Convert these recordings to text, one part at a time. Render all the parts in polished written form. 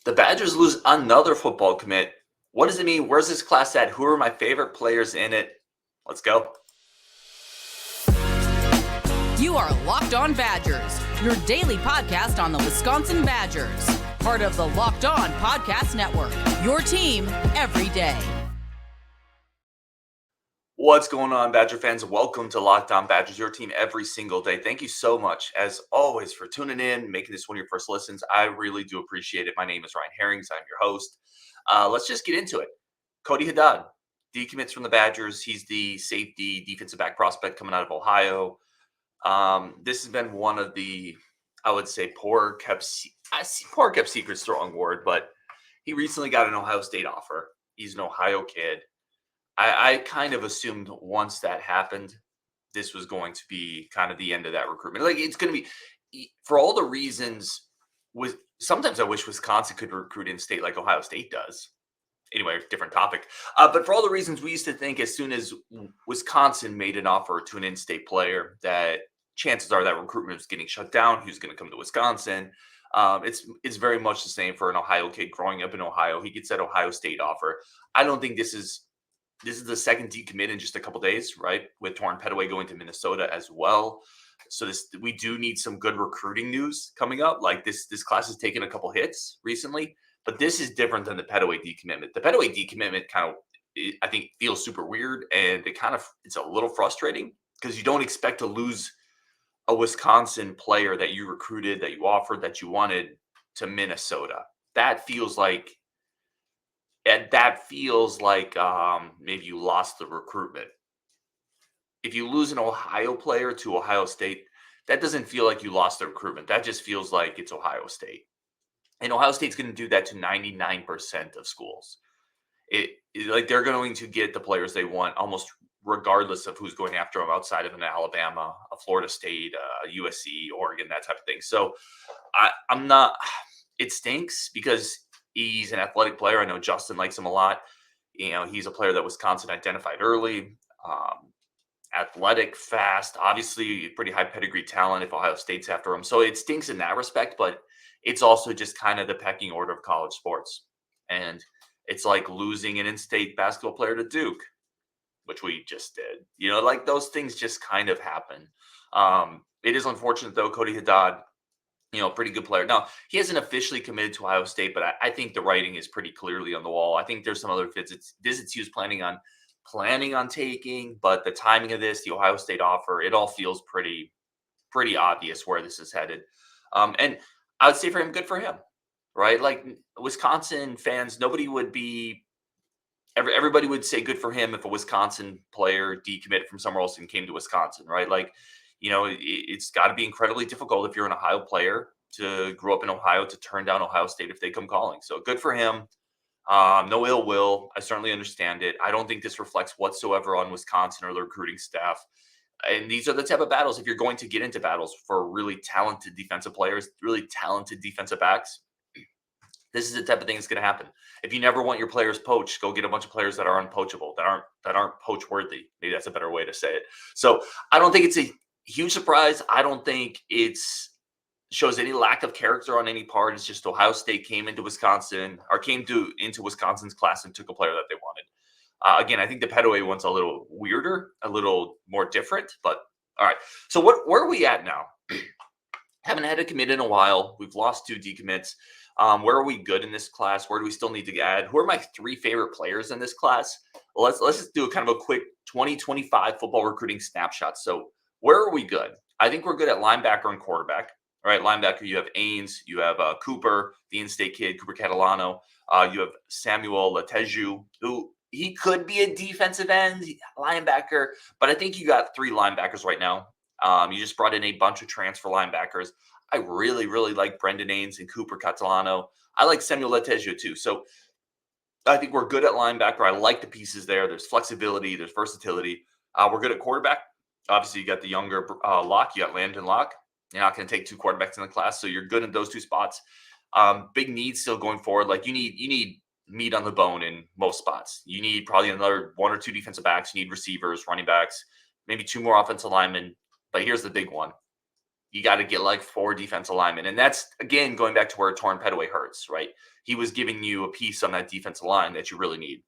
The Badgers lose another football commit. What does it mean? Where's this class at? Who are my favorite players in it? Let's go. You are Locked On Badgers, your daily podcast on the Wisconsin Badgers. Part of the Locked On Podcast Network, your team every day. What's going on, Badger fans? Welcome to Locked On Badgers, your team every single day. Thank you so much, as always, for tuning in, making this one of your first listens. I really do appreciate it. My name is Ryan Herrings. I'm your host. Let's just get into it. Cody Haddad, decommits from the Badgers. He's the safety defensive back prospect coming out of Ohio. This has been one of the, I would say, poor kept secret, strong word, but he recently got an Ohio State offer. He's an Ohio kid. I kind of assumed once that happened, this was going to be kind of the end of that recruitment. Like, it's going to be, for all the reasons, sometimes I wish Wisconsin could recruit in state like Ohio State does. Anyway, different topic. But for all the reasons, we used to think as soon as Wisconsin made an offer to an in-state player, that chances are that recruitment was getting shut down. Who's going to come to Wisconsin? It's very much the same for an Ohio kid growing up in Ohio. He gets that Ohio State offer. I don't think this is the second decommit in just a couple days, right? With Torrin Petaway going to Minnesota as well. So we do need some good recruiting news coming up. Like this class has taken a couple hits recently, but this is different than the Petaway decommitment. The Petaway decommitment kind of, I think, feels super weird, and it's a little frustrating because you don't expect to lose a Wisconsin player that you recruited, that you offered, that you wanted to Minnesota. That feels like maybe you lost the recruitment. If you lose an Ohio player to Ohio State, that doesn't feel like you lost the recruitment. That just feels like it's Ohio State. And Ohio State's going to do that to 99% of schools. Like they're going to get the players they want almost regardless of who's going after them outside of an Alabama, a Florida State, USC, Oregon, that type of thing. So I'm not – it stinks because he's an athletic player. I know Justin likes him a lot. You know, he's a player that Wisconsin identified early. Athletic, fast, obviously pretty high pedigree talent if Ohio State's after him. So it stinks in that respect, but it's also just kind of the pecking order of college sports. And it's like losing an in-state basketball player to Duke, which we just did. You know, like those things just kind of happen. It is unfortunate, though. Cody Haddad, pretty good player. Now, he hasn't officially committed to Ohio State, but I think the writing is pretty clearly on the wall. I think there's some other visits he was planning on taking, but the timing of this, the Ohio State offer, it all feels pretty obvious where this is headed. And I would say for him, good for him, right? Like Wisconsin fans, everybody would say good for him if a Wisconsin player decommitted from somewhere else and came to Wisconsin, right? Like, it's got to be incredibly difficult if you're an Ohio player to grow up in Ohio to turn down Ohio State if they come calling. So good for him. No ill will. I certainly understand it. I don't think this reflects whatsoever on Wisconsin or the recruiting staff. And these are the type of battles, if you're going to get into battles for really talented defensive players, really talented defensive backs, this is the type of thing that's going to happen. If you never want your players poached, go get a bunch of players that are unpoachable, that aren't poach worthy. Maybe that's a better way to say it. So I don't think it's a huge surprise. I don't think shows any lack of character on any part. It's just Ohio State came into Wisconsin into Wisconsin's class and took a player that they wanted. Again, I think the Petaway one's a little weirder, a little more different, but all right. So where are we at now? Haven't had a commit in a while. We've lost 2 decommits. Where are we good in this class? Where do we still need to add? Who are my 3 favorite players in this class? Well, let's just do a kind of a quick 2025 football recruiting snapshot. So where are we good? I think we're good at linebacker and quarterback. All right, linebacker, you have Ains, you have Cooper, the in-state kid, Cooper Catalano. You have Samuel Leteju, who he could be a defensive end linebacker, but I think you got 3 linebackers right now. You just brought in a bunch of transfer linebackers. I really, really like Brendan Ains and Cooper Catalano. I like Samuel Leteju too. So I think we're good at linebacker. I like the pieces there. There's flexibility. There's versatility. We're good at quarterback. Obviously, you got the younger Locke. You got Landon Locke. You're not going to take 2 quarterbacks in the class, so you're good in those 2 spots. Big needs still going forward. Like you need meat on the bone in most spots. You need probably another 1 or 2 defensive backs. You need receivers, running backs, maybe 2 more offensive linemen. But here's the big one. you got to get like 4 defensive linemen. And that's, again, going back to where Torn Petaway hurts, right? He was giving you a piece on that defensive line that you really need.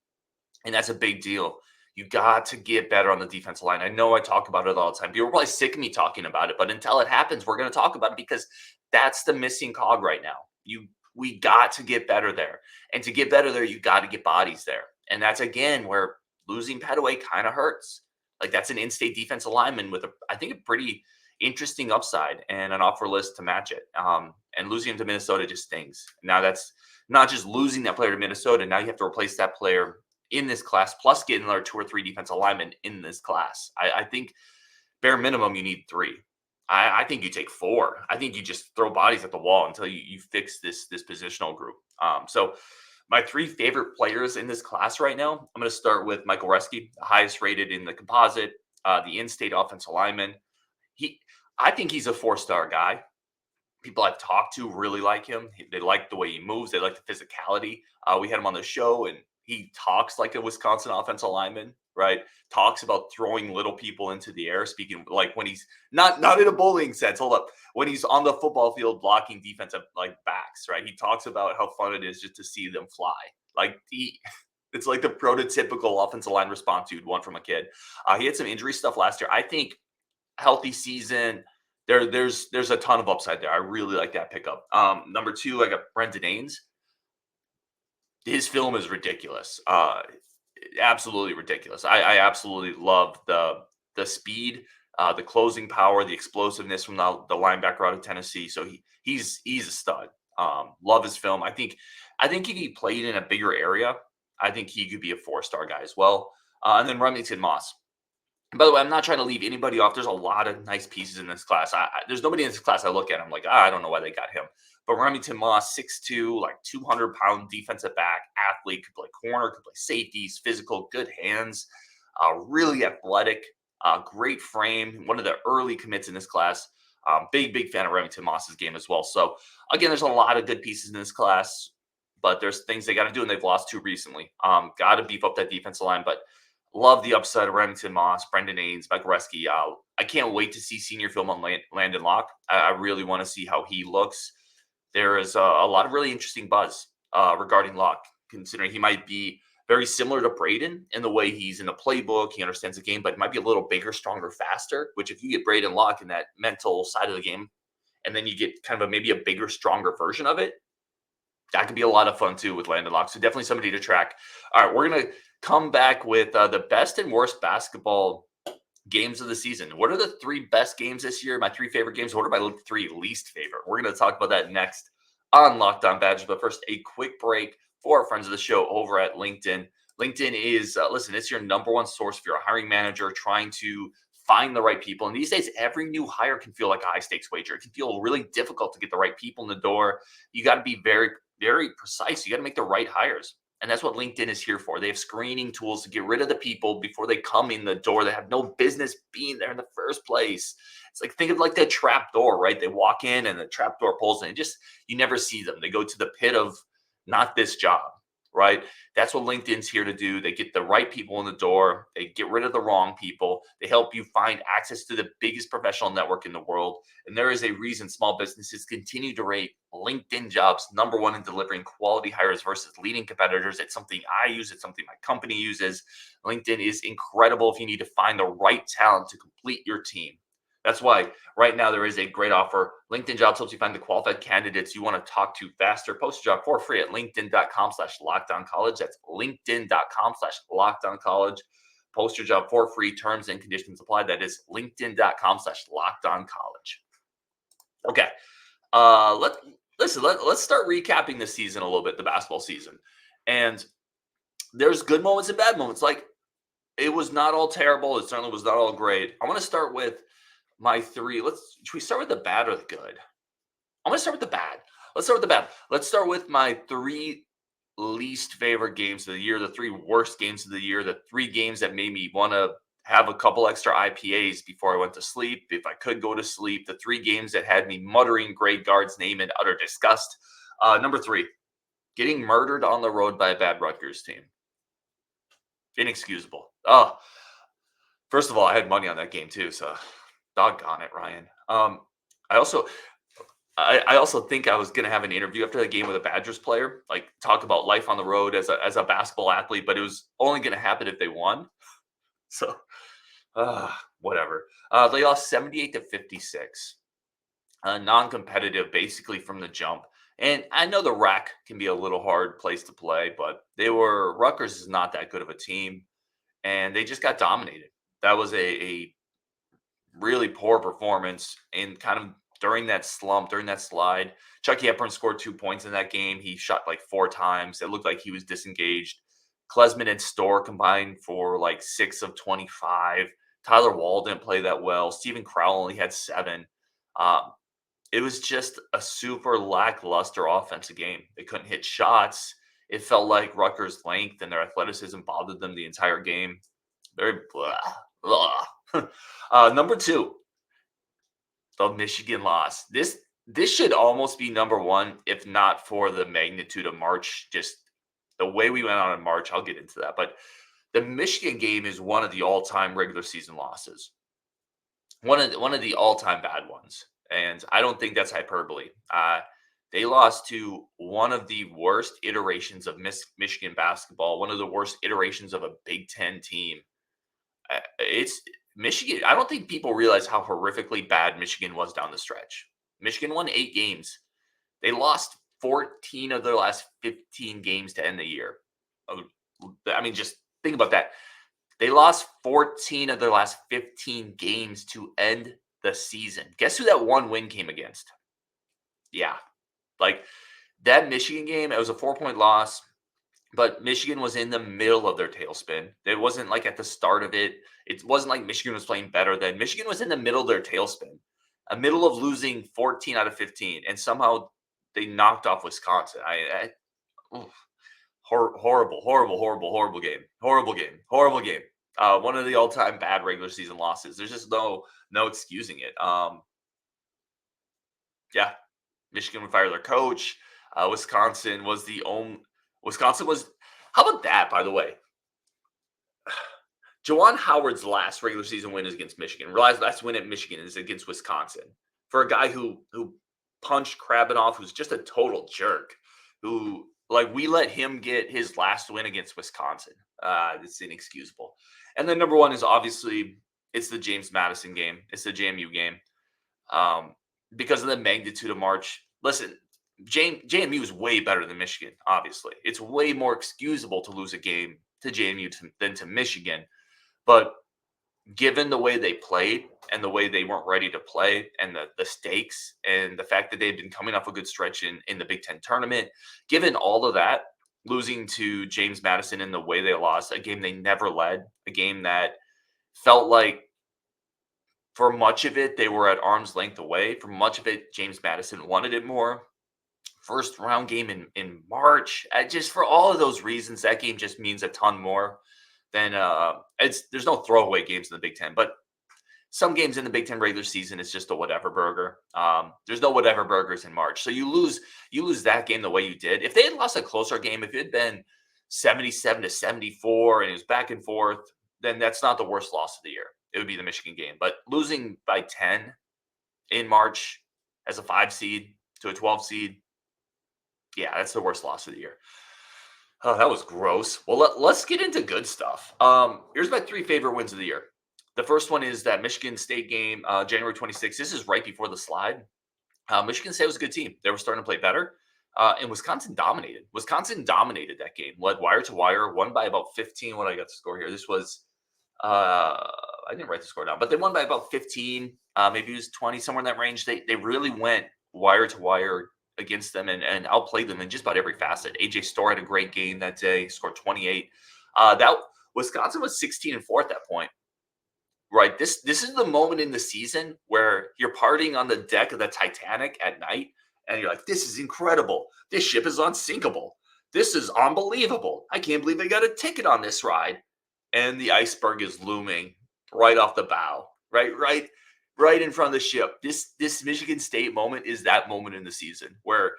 And that's a big deal. You got to get better on the defensive line. I know I talk about it all the time. People are probably sick of me talking about it, but until it happens, we're going to talk about it because that's the missing cog right now. We got to get better there. And to get better there, you got to get bodies there. And that's, again, where losing Petaway kind of hurts. Like, that's an in-state defensive lineman with, I think, a pretty interesting upside and an offer list to match it. And losing him to Minnesota just stings. Now, that's not just losing that player to Minnesota. Now you have to replace that player in this class, plus get another 2 or 3 defensive linemen in this class. I think bare minimum, you need 3. I think you take 4. I think you just throw bodies at the wall until you fix this positional group. So my 3 favorite players in this class right now, I'm going to start with Michael Reski, the highest rated in the composite, the in-state offensive lineman. I think he's a 4-star guy. People I've talked to really like him. They like the way he moves. They like the physicality. We had him on the show, and he talks like a Wisconsin offensive lineman, right? Talks about throwing little people into the air. Speaking like when he's not in a bullying sense. Hold up. When he's on the football field blocking defensive like backs, right? He talks about how fun it is just to see them fly. Like it's like the prototypical offensive line response you'd want from a kid. He had some injury stuff last year. I think healthy season. There's a ton of upside there. I really like that pickup. Number 2, I got Brendan Ains. His film is ridiculous. Absolutely ridiculous. I absolutely love the speed, the closing power, the explosiveness from the linebacker out of Tennessee. So he's a stud. Love his film. I think if he played in a bigger area, I think he could be a 4-star guy as well. And then Remington Moss. And by the way, I'm not trying to leave anybody off. There's a lot of nice pieces in this class. There's nobody in this class I look at. I'm like, I don't know why they got him. But Remington Moss, 6'2", like 200-pound defensive back, athlete, could play corner, could play safeties, physical, good hands, really athletic, great frame. One of the early commits in this class. Big fan of Remington Moss's game as well. So, again, there's a lot of good pieces in this class, but there's things they got to do, and they've lost 2 recently. Got to beef up that defensive line, but love the upside of Remington Moss, Brendan Ains, Michael Reski. I can't wait to see senior film on Landon Locke. I really want to see how he looks. There is a lot of really interesting buzz regarding Locke, considering he might be very similar to Braden in the way he's in the playbook. He understands the game, but might be a little bigger, stronger, faster, which if you get Braden Locke in that mental side of the game, and then you get kind of maybe a bigger, stronger version of it, that could be a lot of fun too with Landon Locke. So definitely somebody to track. All right, we're going to come back with the best and worst basketball games of the season. What are the 3 best games this year? My 3 favorite games. What are my 3 least favorite? We're going to talk about that next on Locked On Badgers. But first, a quick break for our friends of the show over at LinkedIn. LinkedIn is, listen, it's your number 1 source if you're a hiring manager trying to find the right people. And these days, every new hire can feel like a high-stakes wager. It can feel really difficult to get the right people in the door. You got to be very, very precise. You got to make the right hires. And that's what LinkedIn is here for. They have screening tools to get rid of the people before they come in the door that have no business being there in the first place. It's like, think of like that trap door, right? They walk in and the trap door pulls in. You never see them. They go to the pit of not this job, right? That's what LinkedIn's here to do. They get the right people in the door. They get rid of the wrong people. They help you find access to the biggest professional network in the world. And there is a reason small businesses continue to rate LinkedIn jobs number 1 in delivering quality hires versus leading competitors. It's something I use. It's something my company uses. LinkedIn is incredible if you need to find the right talent to complete your team. That's why right now there is a great offer. LinkedIn Jobs helps you find the qualified candidates you want to talk to faster. Post your job for free at linkedin.com/lockedoncollege. That's linkedin.com/lockedoncollege. Post your job for free. Terms and conditions apply. That is linkedin.com/lockedoncollege. Okay. Let's start recapping this season a little bit, the basketball season. And there's good moments and bad moments. Like, it was not all terrible. It certainly was not all great. I want to start with my 3. Should we start with the bad or the good? I'm going to start with the bad. Let's start with the bad. Let's start with my 3 least favorite games of the year, the 3 worst games of the year, the 3 games that made me want to have a couple extra IPAs before I went to sleep, if I could go to sleep, the 3 games that had me muttering Greg Gard's name in utter disgust. Number 3, getting murdered on the road by a bad Rutgers team. Inexcusable. First of all, I had money on that game too, so doggone it, Ryan. I also I also think I was going to have an interview after the game with a Badgers player, like talk about life on the road as a basketball athlete, but it was only going to happen if they won. So, whatever. They lost 78-56, non-competitive basically from the jump. And I know the rack can be a little hard place to play, but Rutgers is not that good of a team, and they just got dominated. That was a really poor performance and kind of during that slump, during that slide. Chucky Hepburn scored 2 points in that game. He shot like 4 times. It looked like he was disengaged. Klesman and Storr combined for like 6 of 25. Tyler Wall didn't play that well. Stephen Crowell only had 7. Um, it was just a super lackluster offensive game. They couldn't hit shots. It felt like Rutgers' length and their athleticism bothered them the entire game. Very blah, blah. Number 2, the Michigan loss. This should almost be number 1, if not for the magnitude of March. Just the way we went on in March. I'll get into that, but the Michigan game is one of the all-time regular season losses. One of the all-time bad ones, and I don't think that's hyperbole. They lost to one of the worst iterations of Michigan basketball, one of the worst iterations of a Big Ten team. It's Michigan. I don't think people realize how horrifically bad Michigan was down the stretch. Michigan won 8 games. They lost 14 of their last 15 games to end the year. I mean, just think about that. They lost 14 of their last 15 games to end the season. Guess who that one win came against? Yeah. Like that Michigan game, it was a 4-point loss, but Michigan was in the middle of their tailspin. It wasn't like at the start of it. It wasn't like Michigan was playing better then. Michigan was in the middle of their tailspin, a middle of losing 14 out of 15, and somehow they knocked off Wisconsin. Horrible game. Horrible game. One of the all-time bad regular season losses. There's just no excusing it. Yeah, Michigan would fire their coach. Wisconsin was the only. Wisconsin was. How about that? By the way, Juwan Howard's last regular season win is against Michigan. Realize last win at Michigan is against Wisconsin for a guy who punched Krabbenhoff, who's just a total jerk. Who we let him get his last win against Wisconsin. It's inexcusable. And then number 1 is obviously it's the James Madison game. It's the JMU game. Because of the magnitude of March. Listen, JMU is way better than Michigan, obviously. It's way more excusable to lose a game to JMU than to Michigan. But given the way they played and the way they weren't ready to play and the stakes and the fact that they've been coming off a good stretch in the Big Ten tournament, given all of that, losing to James Madison in the way they lost, a game they never led, a game that felt like for much of it, they were at arm's length away. For much of it, James Madison wanted it more. First round game in March. Just for all of those reasons, that game just means a ton more than there's no throwaway games in the Big Ten, but some games in the Big Ten regular season, it's just a whatever burger. There's no whatever burgers in March. So you lose that game the way you did. If they had lost a closer game, if it had been 77-74 and it was back and forth, then that's not the worst loss of the year. It would be the Michigan game. But losing by 10 in March as a 5 seed to a 12 seed, yeah, that's the worst loss of the year. Oh, that was gross. Well, let's get into good stuff. Here's my 3 favorite wins of the year. The first one is that Michigan State game, January 26th. This is right before the slide. Michigan State was a good team. They were starting to play better. And Wisconsin dominated. Wisconsin dominated that game. Led wire to wire. Won by about 15. What I got the score here? This was, I didn't write the score down, but they won by about 15. Maybe it was 20, somewhere in that range. They really went wire to wire against them and outplayed them in just about every facet. AJ Storr had a great game that day. Scored 28. That Wisconsin was 16-4 at that point. Right. This is the moment in the season where you're partying on the deck of the Titanic at night and you're like, this is incredible. This ship is unsinkable. This is unbelievable. I can't believe I got a ticket on this ride. And the iceberg is looming right off the bow, right in front of the ship. This Michigan State moment is that moment in the season where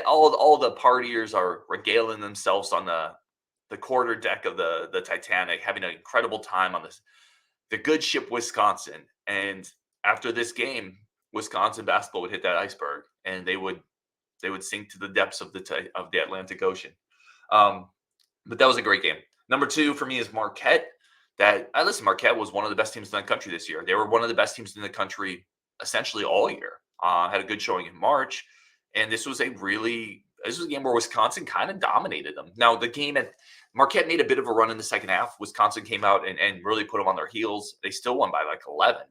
all the partiers are regaling themselves on the quarter deck of the Titanic, having an incredible time on the good ship Wisconsin. And after this game, Wisconsin basketball would hit that iceberg, and they would sink to the depths of the Atlantic Ocean. But that was a great game. Number 2 for me is Marquette. Marquette was one of the best teams in the country this year. They were one of the best teams in the country essentially all year. Had a good showing in March, and this was a game where Wisconsin kind of dominated them. Now, Marquette made a bit of a run in the second half. Wisconsin came out and really put them on their heels. They still won by like 11.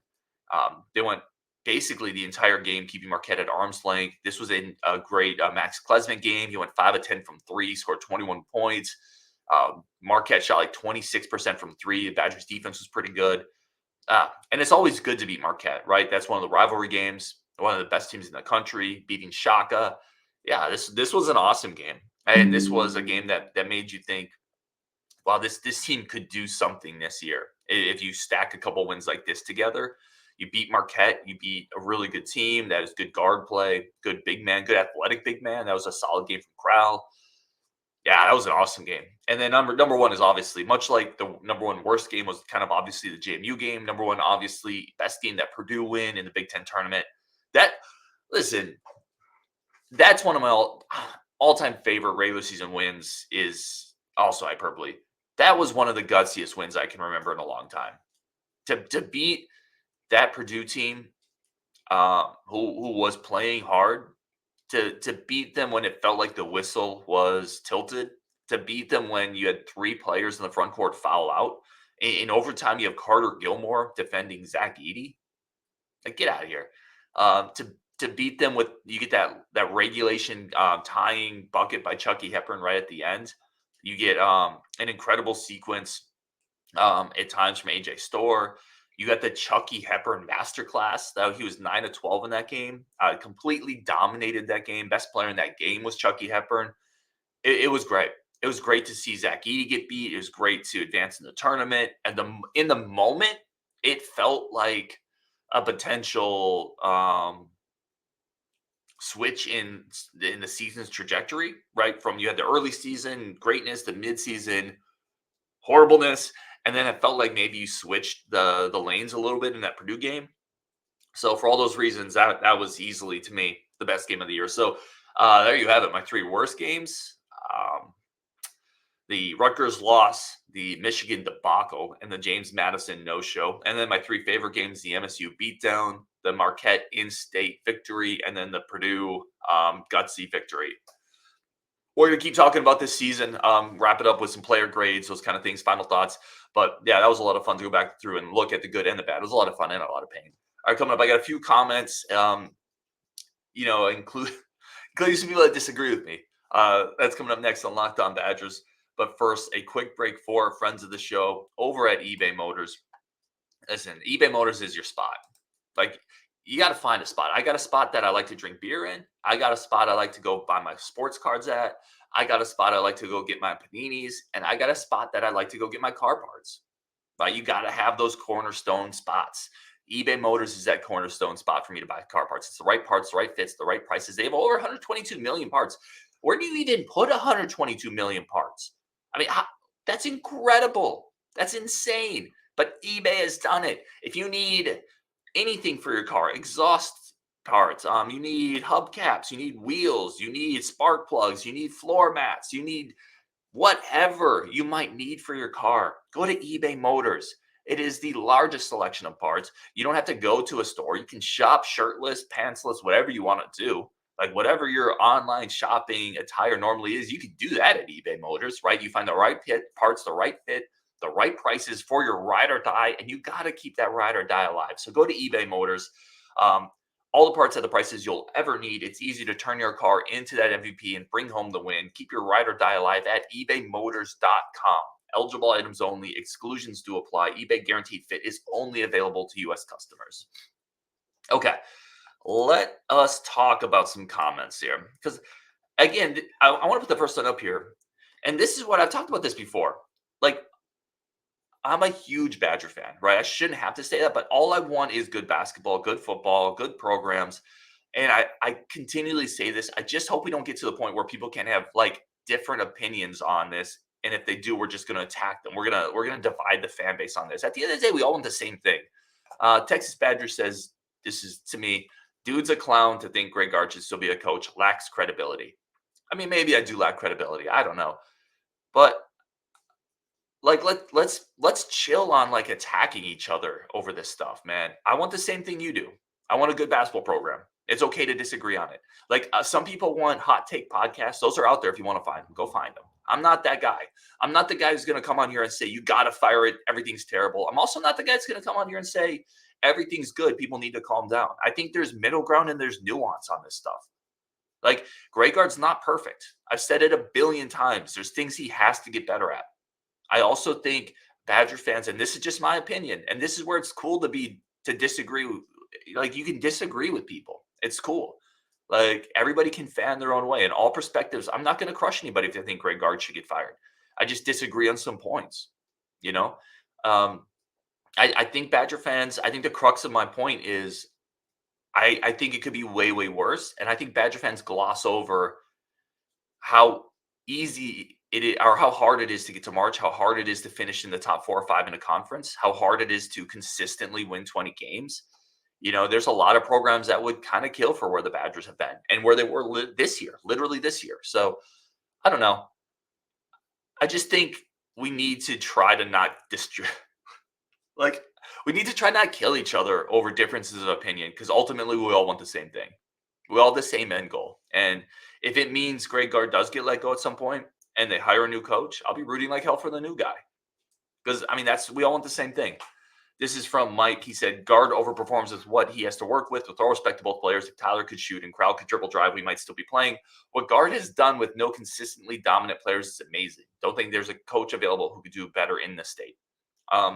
They went basically the entire game keeping Marquette at arm's length. This was a great Max Klesmit game. He went 5 of 10 from 3, scored 21 points. Marquette shot like 26% from 3. The Badgers defense was pretty good. And it's always good to beat Marquette, right? That's one of the rivalry games, one of the best teams in the country, beating Shaka. Yeah, this was an awesome game. And this was a game that made you think, wow, this team could do something this year. If you stack a couple wins like this together, you beat Marquette, you beat a really good team that is good guard play, good big man, good athletic big man. That was a solid game from Crowell. Yeah, that was an awesome game. And then number 1 is obviously, much like the number 1 worst game was kind of obviously the JMU game. Number 1, obviously, best game that Purdue win in the Big Ten tournament. That's one of my all-time favorite regular season wins, is also hyperbole. That was one of the gutsiest wins I can remember in a long time. To beat that Purdue team, who was playing hard, to beat them when it felt like the whistle was tilted, to beat them when you had 3 players in the front court foul out. In overtime, you have Carter Gilmore defending Zach Edey. Like, get out of here. To beat them with, you get that regulation tying bucket by Chucky Hepburn right at the end. You get an incredible sequence at times from AJ Storr. You got the Chucky Hepburn masterclass. He was 9 of 12 in that game. Completely dominated that game. Best player in that game was Chucky Hepburn. It was great. It was great to see Zach Edey get beat. It was great to advance in the tournament. And in the moment, it felt like a potential switch in the season's trajectory, right? From, you had the early season greatness, the mid-season horribleness, and then it felt like maybe you switched the lanes a little bit in that Purdue game. So for all those reasons, that was easily, to me, the best game of the year. So there you have it, my 3 worst games. The Rutgers loss, the Michigan debacle, and the James Madison no-show. And then my 3 favorite games, the MSU beatdown, the Marquette in-state victory, and then the Purdue gutsy victory. We're going to keep talking about this season, wrap it up with some player grades, those kind of things, final thoughts. But yeah, that was a lot of fun to go back through and look at the good and the bad. It was a lot of fun and a lot of pain. All right, coming up, I got a few comments, including some people that disagree with me. That's coming up next on Locked On Badgers. But first, a quick break for our friends of the show over at eBay Motors. Listen, eBay Motors is your spot. Like, you got to find a spot. I got a spot that I like to drink beer in. I got a spot I like to go buy my sports cards at. I got a spot I like to go get my paninis. And I got a spot that I like to go get my car parts. But you got to have those cornerstone spots. eBay Motors is that cornerstone spot for me to buy car parts. It's the right parts, the right fits, the right prices. They have over 122 million parts. Where do you even put 122 million parts? I mean, that's incredible. That's insane. But eBay has done it. If you need anything for your car, exhaust parts, you need hubcaps, you need wheels, you need spark plugs, you need floor mats, you need whatever you might need for your car, go to eBay Motors. It is the largest selection of parts. You don't have to go to a store. You can shop shirtless, pantsless, whatever you want to do. Like, whatever your online shopping attire normally is, you can do that at eBay Motors, right? You find the right parts, the right fit, the right prices for your ride or die, and you got to keep that ride or die alive. So go to eBay Motors. All the parts at the prices you'll ever need. It's easy to turn your car into that MVP and bring home the win. Keep your ride or die alive at ebaymotors.com. Eligible items only. Exclusions do apply. eBay Guaranteed Fit is only available to U.S. customers. Okay. Let us talk about some comments here. Because, again, I want to put the first one up here. And this is what I've talked about this before. Like, I'm a huge Badger fan, right? I shouldn't have to say that, but all I want is good basketball, good football, good programs. And I continually say this. I just hope we don't get to the point where people can have, like, different opinions on this. And if they do, we're just going to attack them. We're gonna divide the fan base on this. At the end of the day, we all want the same thing. Texas Badger says, this is, to me, Dude's a clown to think Greg Gard should still be a coach. Lacks credibility. I mean, maybe I do lack credibility. I don't know. But like let's chill on like attacking each other over this stuff, man. I want the same thing you do. I want a good basketball program. It's okay to disagree on it. Like some people want hot take podcasts. Those are out there if you want to find them. Go find them. I'm not that guy. I'm not the guy who's going to come on here and say you got to fire it. Everything's terrible. I'm also not the guy that's going to come on here and say everything's good. People need to calm down. I think there's middle ground and there's nuance on this stuff. Like Greg Gard's not perfect. I've said it a billion times. There's things he has to get better at. I also think Badger fans, and this is just my opinion, and this is where it's cool to disagree. Like you can disagree with people. It's cool. Like everybody can fan their own way and all perspectives. I'm not going to crush anybody if they think Greg Gard should get fired. I just disagree on some points, you know? I think Badger fans, I think the crux of my point is I think it could be way, way worse. And I think Badger fans gloss over how easy it is or how hard it is to get to March, how hard it is to finish in the top 4 or 5 in a conference, how hard it is to consistently win 20 games. You know, there's a lot of programs that would kind of kill for where the Badgers have been and where they were this year, literally this year. So I don't know. I just think we need to try to not like we need to try not kill each other over differences of opinion because ultimately we all want the same thing. We all have the same end goal. And if it means Greg Gard does get let go at some point and they hire a new coach, I'll be rooting like hell for the new guy. Because, I mean, we all want the same thing. This is from Mike. He said, Gard overperforms with what he has to work with all respect to both players. If Tyler could shoot and Crowd could dribble drive, we might still be playing. What Gard has done with no consistently dominant players is amazing. Don't think there's a coach available who could do better in the state.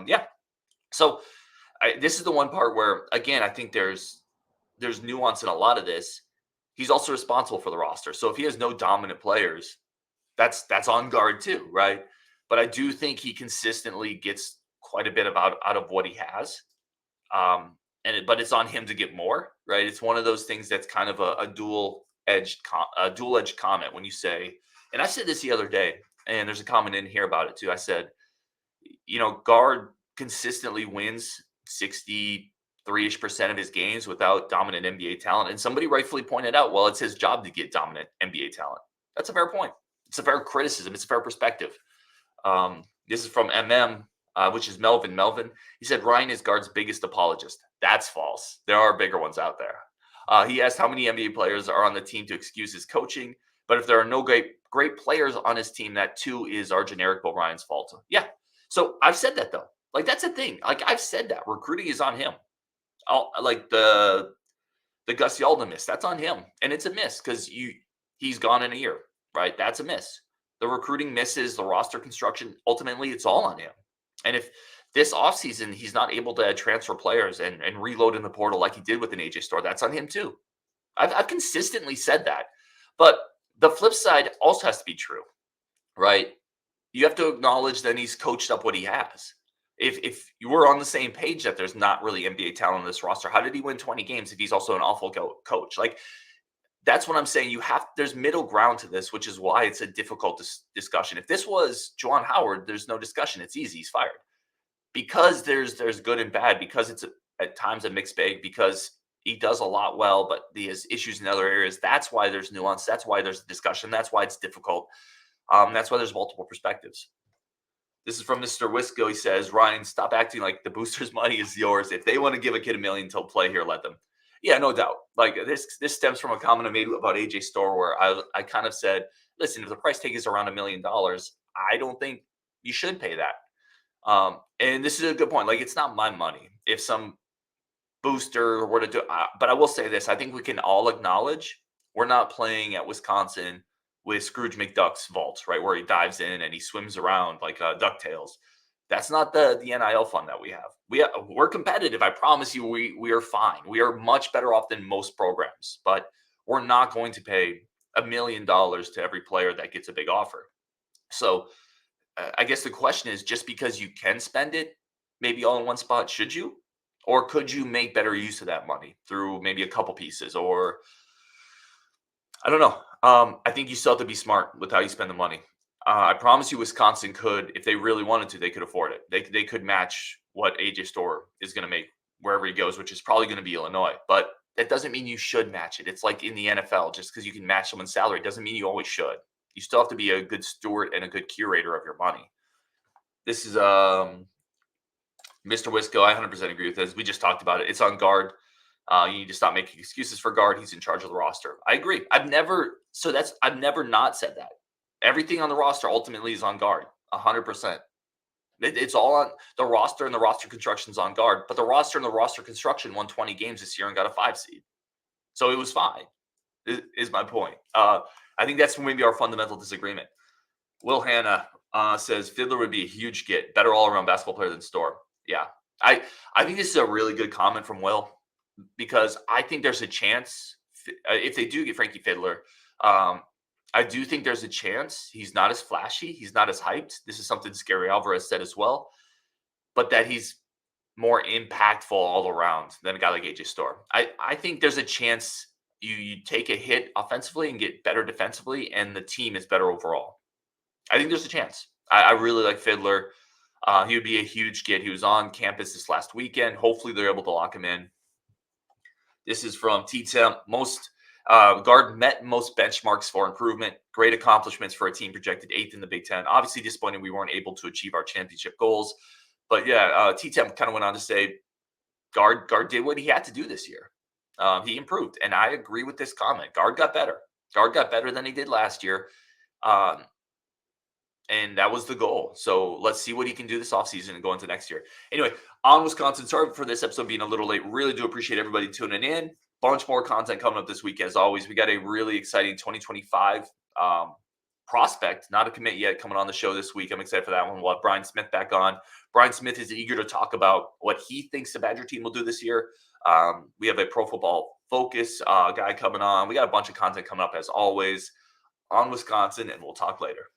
Yeah. So this is the one part where, again, I think there's nuance in a lot of this. He's also responsible for the roster. So if he has no dominant players, that's on Gard too, right? But I do think he consistently gets quite a bit out of what he has. But it's on him to get more, right? It's one of those things that's kind of a dual-edged comment when you say, and I said this the other day, and there's a comment in here about it too. I said, you know, Gard consistently wins 63-ish% of his games without dominant NBA talent. And somebody rightfully pointed out, well, it's his job to get dominant NBA talent. That's a fair point. It's a fair criticism. It's a fair perspective. This is from MM, which is Melvin. Melvin, he said, Ryan is Gard's biggest apologist. That's false. There are bigger ones out there. He asked how many NBA players are on the team to excuse his coaching. But if there are no great players on his team, that too is our generic Bo Ryan's fault. Yeah. So I've said that, though. Like, that's a thing. Like, I've said that. Recruiting is on him. Like, the Gus Yalda miss, that's on him. And it's a miss because he's gone in a year, right? That's a miss. The recruiting misses, the roster construction, ultimately, it's all on him. And if this offseason he's not able to transfer players and reload in the portal like he did with an AJ Store, that's on him too. I've consistently said that. But the flip side also has to be true, right? You have to acknowledge that he's coached up what he has. If you were on the same page that there's not really NBA talent on this roster, how did he win 20 games if he's also an awful coach? Like, that's what I'm saying. There's middle ground to this, which is why it's a difficult discussion. If this was Juwan Howard, there's no discussion. It's easy. He's fired. Because there's good and bad, because it's at times a mixed bag, because he does a lot well, but he has issues in other areas. That's why there's nuance. That's why there's discussion. That's why it's difficult. That's why there's multiple perspectives. This is from Mr. Wisco. He says, Ryan, stop acting like the boosters' money is yours. If they want to give a kid $1 million to play here, let them. Yeah, no doubt. Like this stems from a comment I made about AJ Store where I kind of said, listen, if the price tag is around $1 million, I don't think you should pay that. And this is a good point. Like, it's not my money. If some booster were to do, but I will say this, I think we can all acknowledge we're not playing at Wisconsin with Scrooge McDuck's vault, right? Where he dives in and he swims around like DuckTales. That's not the NIL fund that we have. We're competitive. I promise you, we are fine. We are much better off than most programs, but we're not going to pay $1 million to every player that gets a big offer. So I guess the question is, just because you can spend it maybe all in one spot, should you? Or could you make better use of that money through maybe a couple pieces? Or I don't know. I think you still have to be smart with how you spend the money. I promise you, Wisconsin could, if they really wanted to, they could afford it. They could match what AJ Store is going to make wherever he goes, which is probably going to be Illinois. But that doesn't mean you should match it. It's like in the NFL, just because you can match someone's salary doesn't mean you always should. You still have to be a good steward and a good curator of your money. This is Mr. Wisco. I 100% agree with this. We just talked about it. It's on guard. You need to stop making excuses for guard. He's in charge of the roster. I agree. I've never not said that. Everything on the roster ultimately is on guard. 100%. It's all on the roster, and the roster construction's on guard. But the roster and the roster construction won 20 games this year and got a 5 seed. So it was fine, is my point. I think that's maybe our fundamental disagreement. Will Hanna says Fiddler would be a huge get. Better all-around basketball player than Storr. Yeah. I think this is a really good comment from Will, because I think there's a chance, if they do get Frankie Fiddler, I do think there's a chance he's not as flashy. He's not as hyped. This is something Scary Alvarez said as well, but that he's more impactful all around than a guy like AJ Storr. I think there's a chance you take a hit offensively and get better defensively, and the team is better overall. I think there's a chance. I really like Fiddler. He would be a huge get. He was on campus this last weekend. Hopefully they're able to lock him in. This is from T-Temp. Guard met most benchmarks for improvement. Great accomplishments for a team projected 8th in the Big Ten. Obviously disappointing we weren't able to achieve our championship goals. But yeah, T-Temp kind of went on to say guard did what he had to do this year. He improved. And I agree with this comment. Guard got better. Guard got better than he did last year. And that was the goal. So let's see what he can do this offseason and go into next year. Anyway, on Wisconsin. Sorry for this episode being a little late. Really do appreciate everybody tuning in. Bunch more content coming up this week, as always. We got a really exciting 2025 prospect, not a commit yet, coming on the show this week. I'm excited for that one. We'll have Brian Smith back on. Brian Smith is eager to talk about what he thinks the Badger team will do this year. We have a Pro Football Focus guy coming on. We got a bunch of content coming up, as always, on Wisconsin, and we'll talk later.